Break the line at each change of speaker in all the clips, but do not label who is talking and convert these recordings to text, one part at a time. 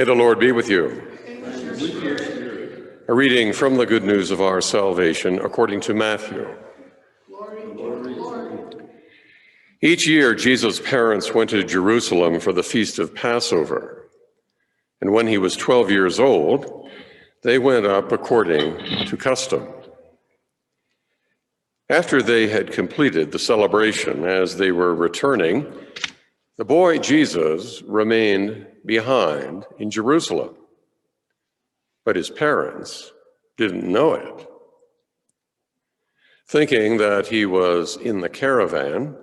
May the Lord be with you. A reading from the good news of our salvation according to Matthew. Each year, Jesus' parents went to Jerusalem for the feast of Passover. And when he was 12 years old, they went up according to custom. After they had completed the celebration, as they were returning, the boy Jesus remained behind in Jerusalem, but his parents didn't know it. Thinking that he was in the caravan,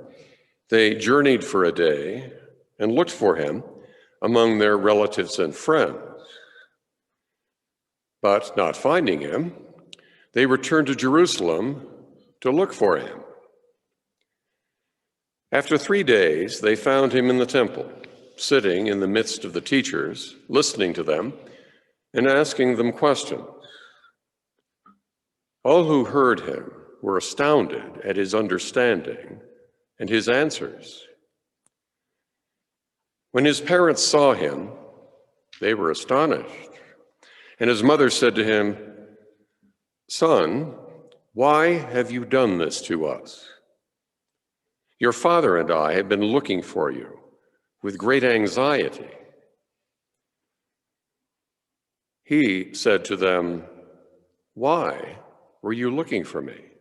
they journeyed for a day and looked for him among their relatives and friends. But not finding him, they returned to Jerusalem to look for him. After 3 days, they found him in the temple, sitting in the midst of the teachers, listening to them and asking them questions. All who heard him were astounded at his understanding and his answers. When his parents saw him, they were astonished. And his mother said to him, "Son, why have you done this to us? Your father and I have been looking for you with great anxiety." He said to them, "Why were you looking for me?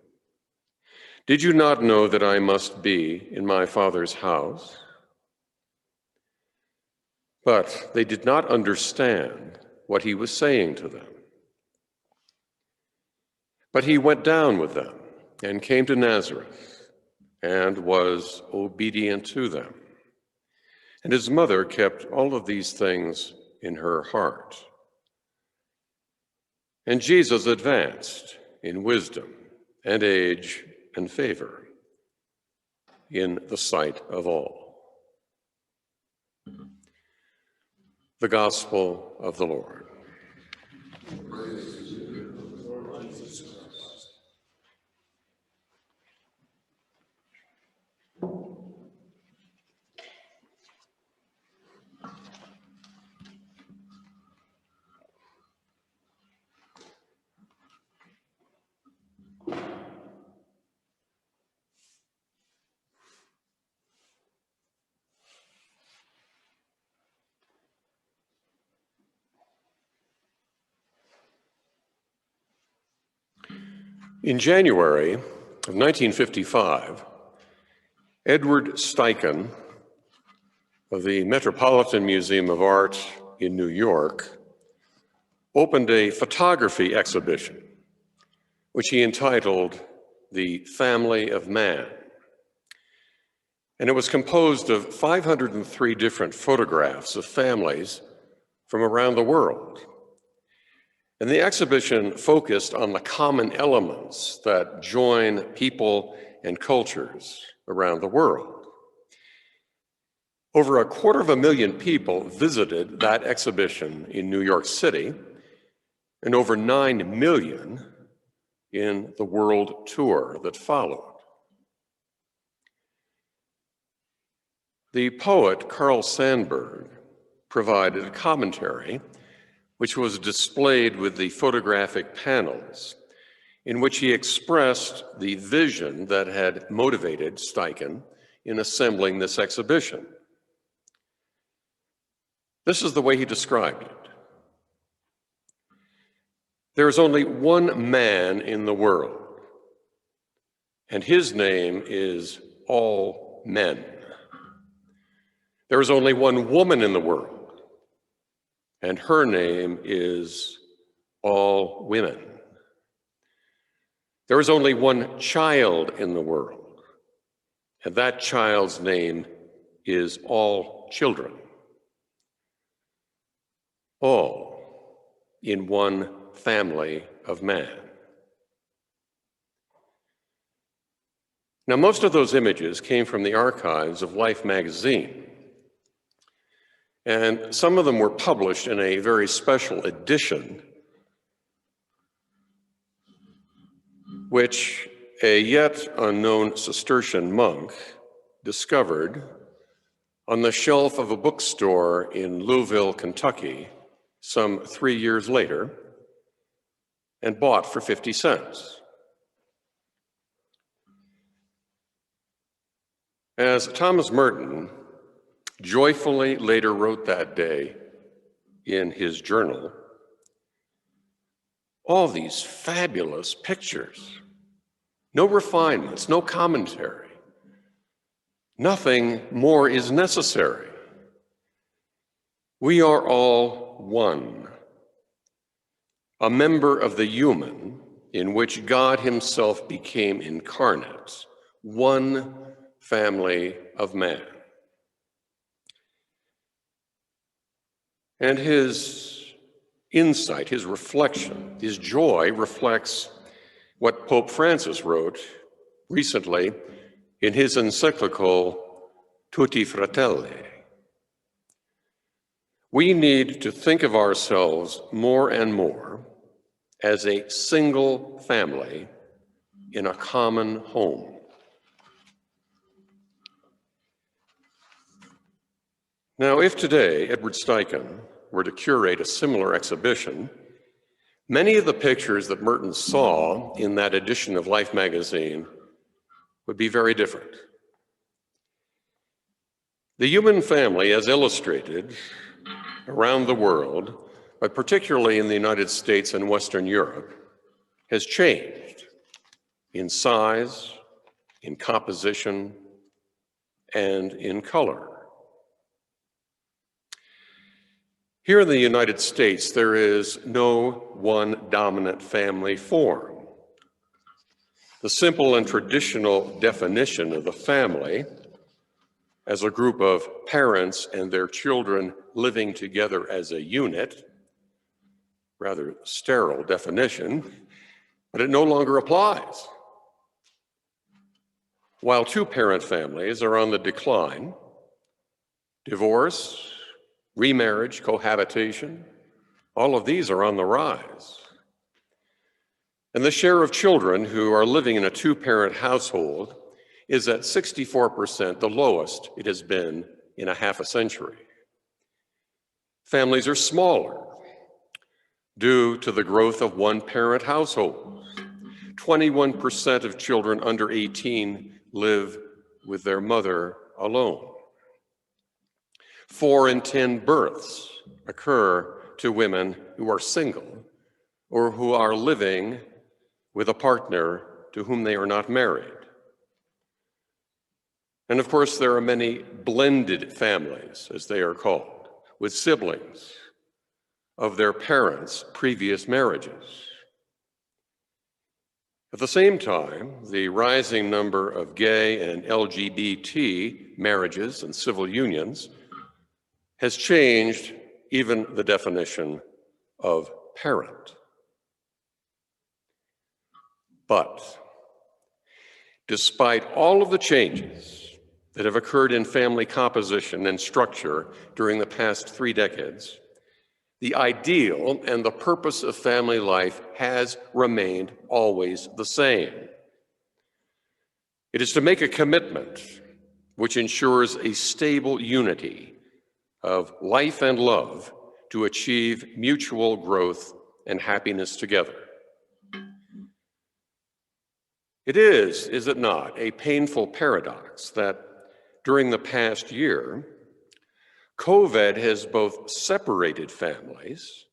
Did you not know that I must be in my Father's house?" But they did not understand what he was saying to them. But he went down with them and came to Nazareth and was obedient to them. And his mother kept all of these things in her heart. And Jesus advanced in wisdom and age and favor in the sight of all. The Gospel of the Lord. In January of 1955, Edward Steichen of the Metropolitan Museum of Art in New York opened a photography exhibition, which he entitled The Family of Man. And it was composed of 503 different photographs of families from around the world. And the exhibition focused on the common elements that join people and cultures around the world. Over 250,000 people visited that exhibition in New York City, and over 9 million in the world tour that followed. The poet Carl Sandburg provided a commentary which was displayed with the photographic panels, in which he expressed the vision that had motivated Steichen in assembling this exhibition. This is the way he described it. There is only one man in the world, and his name is all men. There is only one woman in the world, and her name is all women. There is only one child in the world, and that child's name is all children. All in one family of man. Now, most of those images came from the archives of Life magazine. And some of them were published in a very special edition, which a yet unknown Cistercian monk discovered on the shelf of a bookstore in Louisville, Kentucky some 3 years later and bought for 50 cents. As Thomas Merton joyfully later wrote that day in his journal, all these fabulous pictures, no refinements, no commentary, nothing more is necessary. We are all one, a member of the human in which God himself became incarnate, one family of man. And his insight, his reflection, his joy reflects what Pope Francis wrote recently in his encyclical Tutti Fratelli. We need to think of ourselves more and more as a single family in a common home. Now, if today Edward Steichen were to curate a similar exhibition, many of the pictures that Merton saw in that edition of Life magazine would be very different. The human family, as illustrated around the world, but particularly in the United States and Western Europe, has changed in size, in composition, and in color. Here in the United States, there is no one dominant family form. The simple and traditional definition of the family as a group of parents and their children living together as a unit, rather sterile definition, but it no longer applies. While two-parent families are on the decline, divorce, remarriage, cohabitation, all of these are on the rise. And the share of children who are living in a two-parent household is at 64%, the lowest it has been in a half a century. Families are smaller due to the growth of one-parent households. 21% of children under 18 live with their mother alone. 4 in 10 births occur to women who are single or who are living with a partner to whom they are not married. And of course, there are many blended families, as they are called, with siblings of their parents' previous marriages. At the same time, the rising number of gay and LGBT marriages and civil unions has changed even the definition of parent. But despite all of the changes that have occurred in family composition and structure during the past 3 decades, the ideal and the purpose of family life has remained always the same. It is to make a commitment which ensures a stable unity of life and love to achieve mutual growth and happiness together. It is it not, a painful paradox that during the past year, COVID has both separated families,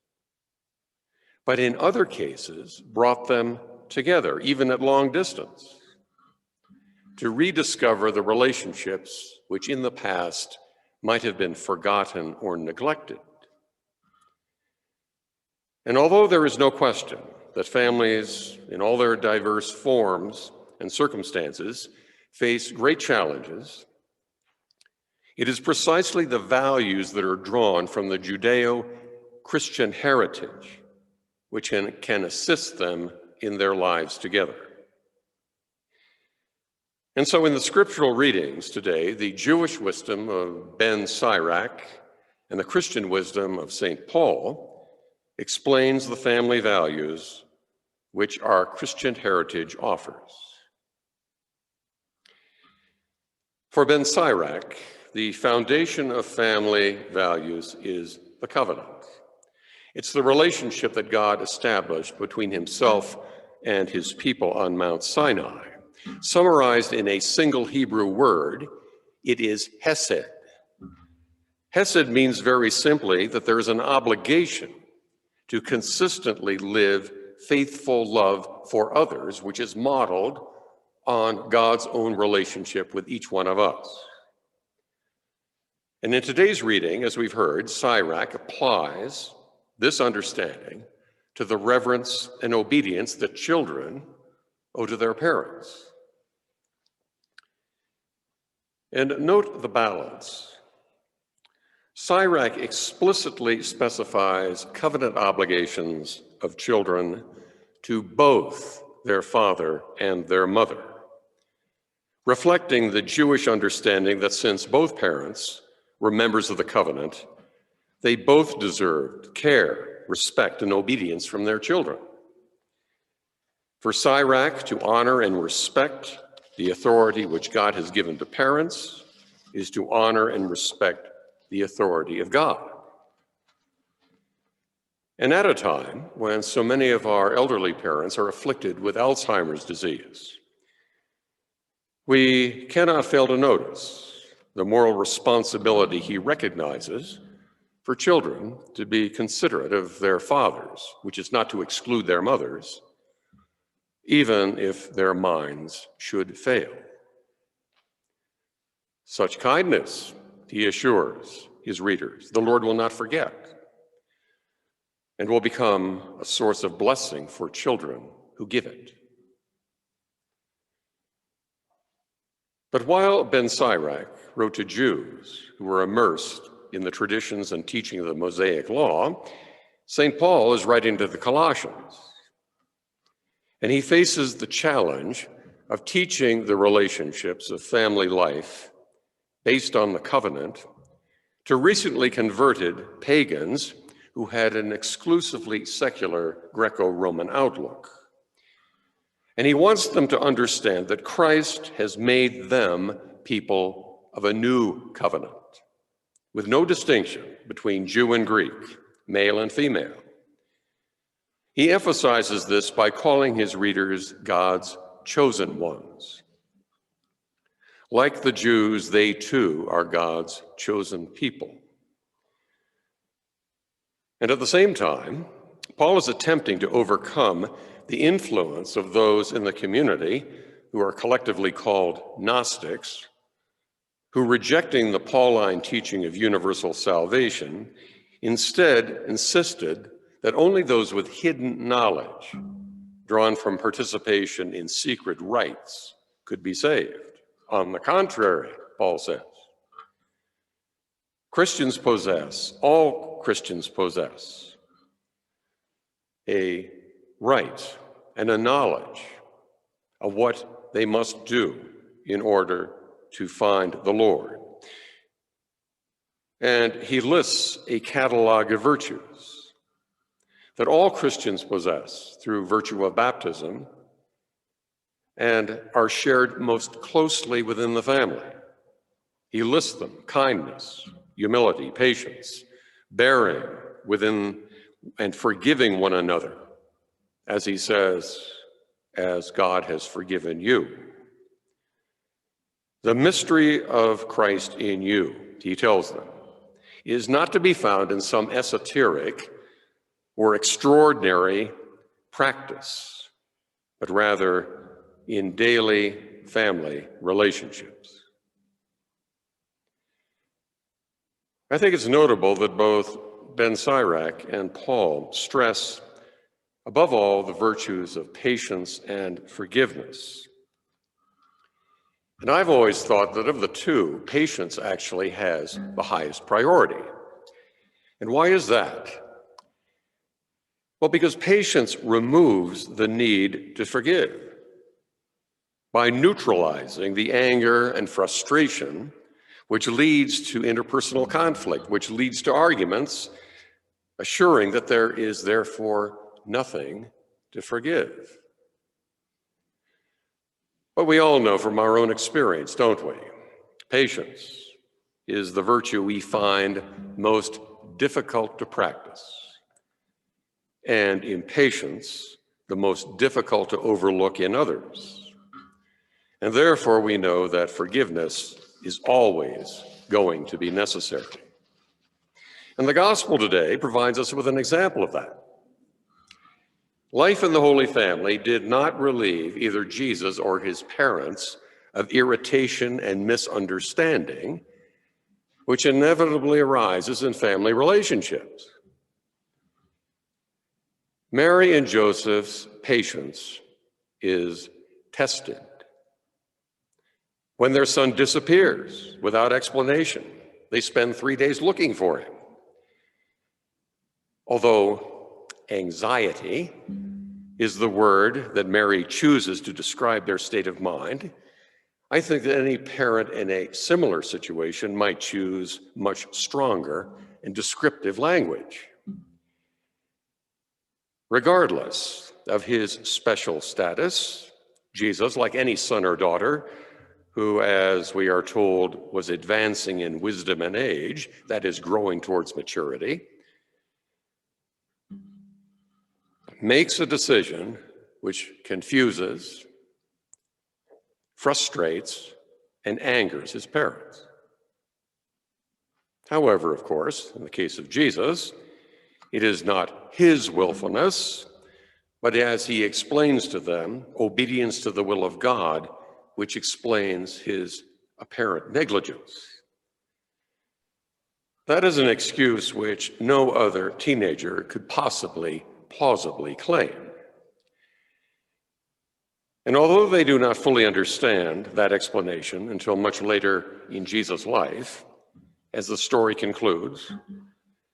but in other cases brought them together, even at long distance, to rediscover the relationships which in the past might have been forgotten or neglected. And although there is no question that families in all their diverse forms and circumstances face great challenges, it is precisely the values that are drawn from the Judeo-Christian heritage which can assist them in their lives together. And so in the scriptural readings today, the Jewish wisdom of Ben Sirach and the Christian wisdom of St. Paul explains the family values which our Christian heritage offers. For Ben Sirach, the foundation of family values is the covenant. It's the relationship that God established between himself and his people on Mount Sinai. Summarized in a single Hebrew word, it is hesed. Hesed means very simply that there is an obligation to consistently live faithful love for others, which is modeled on God's own relationship with each one of us. And in today's reading, as we've heard, Sirach applies this understanding to the reverence and obedience that children owe to their parents. And note the balance. Sirach explicitly specifies covenant obligations of children to both their father and their mother, reflecting the Jewish understanding that since both parents were members of the covenant, they both deserved care, respect, and obedience from their children. For Sirach to honor and respect the authority which God has given to parents is to honor and respect the authority of God. And at a time when so many of our elderly parents are afflicted with Alzheimer's disease, we cannot fail to notice the moral responsibility he recognizes for children to be considerate of their fathers, which is not to exclude their mothers, even if their minds should fail. Such kindness, he assures his readers, the Lord will not forget, and will become a source of blessing for children who give it. But while Ben Sirach wrote to Jews who were immersed in the traditions and teaching of the Mosaic Law, St. Paul is writing to the Colossians, and he faces the challenge of teaching the relationships of family life based on the covenant to recently converted pagans who had an exclusively secular Greco-Roman outlook. And he wants them to understand that Christ has made them people of a new covenant, with no distinction between Jew and Greek, male and female. He emphasizes this by calling his readers God's chosen ones. Like the Jews, they too are God's chosen people. And at the same time, Paul is attempting to overcome the influence of those in the community who are collectively called Gnostics, who, rejecting the Pauline teaching of universal salvation, instead insisted that only those with hidden knowledge, drawn from participation in secret rites, could be saved. On the contrary, Paul says, all Christians possess a right and a knowledge of what they must do in order to find the Lord. And he lists a catalog of virtues that all Christians possess through virtue of baptism and are shared most closely within the family. He lists them: kindness, humility, patience, bearing within and forgiving one another, as he says, as God has forgiven you. The mystery of Christ in you, he tells them, is not to be found in some esoteric or extraordinary practice, but rather in daily family relationships. I think it's notable that both Ben Sirach and Paul stress, above all, the virtues of patience and forgiveness. And I've always thought that of the two, patience actually has the highest priority. And why is that? Well, because patience removes the need to forgive by neutralizing the anger and frustration which leads to interpersonal conflict, which leads to arguments, assuring that there is therefore nothing to forgive. But we all know from our own experience, don't we? Patience is the virtue we find most difficult to practice. and impatience the most difficult to overlook in others. And therefore, we know that forgiveness is always going to be necessary. And the gospel today provides us with an example of that. Life in the Holy Family did not relieve either Jesus or his parents of irritation and misunderstanding, which inevitably arises in family relationships. Mary and Joseph's patience is tested. When their son disappears without explanation, they spend 3 days looking for him. Although anxiety is the word that Mary chooses to describe their state of mind, I think that any parent in a similar situation might choose much stronger and descriptive language. Regardless of his special status, Jesus, like any son or daughter who, as we are told, was advancing in wisdom and age, that is, growing towards maturity, makes a decision which confuses, frustrates, and angers his parents. However, of course, in the case of Jesus, it is not his willfulness, but as he explains to them, obedience to the will of God, which explains his apparent negligence. That is an excuse which no other teenager could possibly plausibly claim. And although they do not fully understand that explanation until much later in Jesus' life, as the story concludes,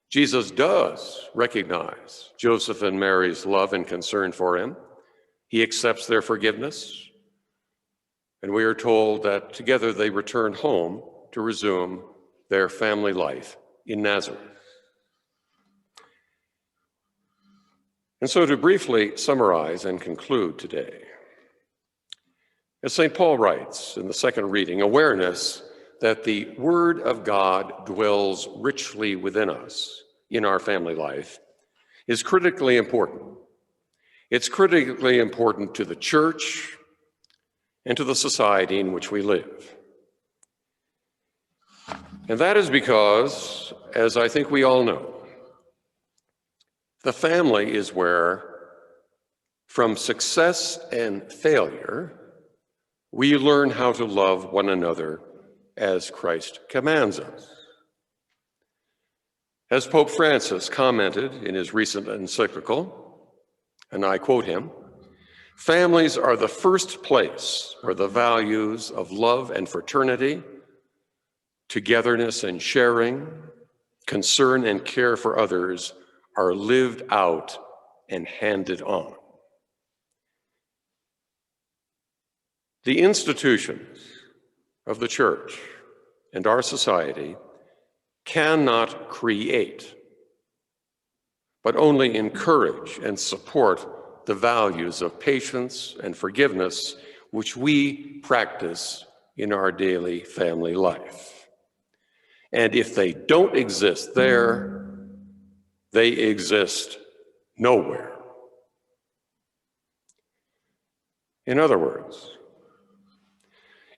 Jesus does recognize Joseph and Mary's love and concern for him. He accepts their forgiveness, and we are told that together they return home to resume their family life in Nazareth. And so to briefly summarize and conclude today, as St. Paul writes in the second reading, awareness that the Word of God dwells richly within us in our family life is critically important. It's critically important to the church and to the society in which we live. And that is because, as I think we all know, the family is where, from success and failure, we learn how to love one another as Christ commands us. As Pope Francis commented in his recent encyclical, and I quote him, "Families are the first place where the values of love and fraternity, togetherness and sharing, concern and care for others are lived out and handed on." The institutions of the church and our society cannot create, but only encourage and support the values of patience and forgiveness which we practice in our daily family life. And if they don't exist there, they exist nowhere. In other words,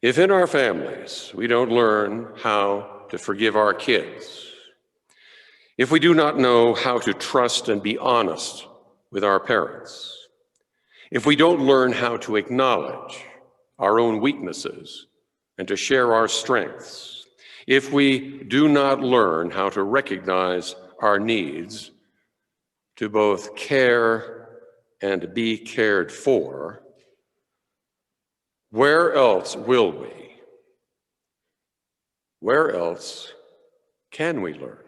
if in our families we don't learn how to forgive our kids, if we do not know how to trust and be honest with our parents, if we don't learn how to acknowledge our own weaknesses and to share our strengths, if we do not learn how to recognize our needs to both care and be cared for, where else will we? Where else can we learn?